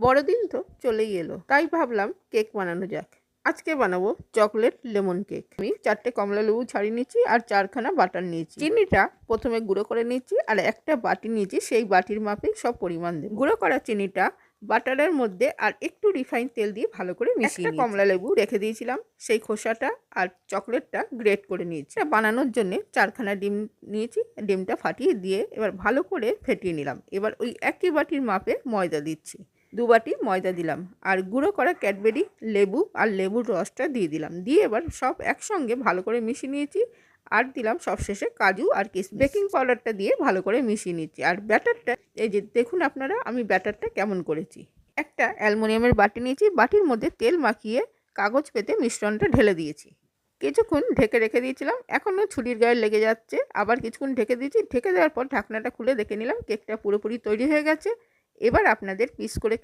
বড়দিন তো চলেই এলো, তাই ভাবলাম কেক বানানো যাক। আজকে বানাবো চকলেট লেমন কেক। আমি 4টে কমলা লেবু ছাড়িয়ে নিচ্ছি আর 4খানা বাটার নিয়েছি। চিনিটা প্রথমে গুঁড়ো করে নিচ্ছি আর একটা বাটি নিয়েছি, সেই বাটির মাপেই সব পরিমাণ দেব। গুঁড়ো করা চিনিটা বাটারের মধ্যে আর একটু রিফাইন তেল দিয়ে ভালো করে মিশিয়ে নিয়েছি। কমলা লেবু রেখে দিয়েছিলাম, সেই খোসাটা আর চকলেটটা গ্রেট করে নিয়েছি। বানানোর জন্য 4খানা ডিম নিয়েছি, ডিমটা ফাটিয়ে দিয়ে এবার ভালো করে ফেটিয়ে নিলাম। এবার ওই একই বাটির মাপে ময়দা দিচ্ছি, 2 বাটি ময়দা দিলাম আর গুঁড়ো করা ক্যাডবেরি লেবু আর লেবুর রসটা দিয়ে দিলাম। দিয়ে এবার সব একসঙ্গে ভালো করে মিশিয়ে নিয়েছি আর দিলাম সবশেষে কাজু আর কিশমিশ। বেকিং পাউডারটা দিয়ে ভালো করে মিশিয়ে নিচ্ছি। আর ব্যাটারটা এই যে দেখুন আপনারা আমি ব্যাটারটা কেমন করেছি। একটা অ্যালুমিনিয়ামের বাটি নিয়েছি, বাটির মধ্যে তেল মাখিয়ে কাগজ পেতে মিশ্রণটা ঢেলে দিয়েছি। কিছুক্ষণ ঢেকে রেখে দিয়েছিলাম, এখনও ছুরির গায়ে লেগে যাচ্ছে, আবার কিছুক্ষণ ঢেকে দিয়েছি। ঢেকে দেওয়ার পর ঢাকনাটা খুলে দেখে নিলাম কেকটা পুরোপুরি তৈরি হয়ে গেছে। এবার আপনাদের পিস করে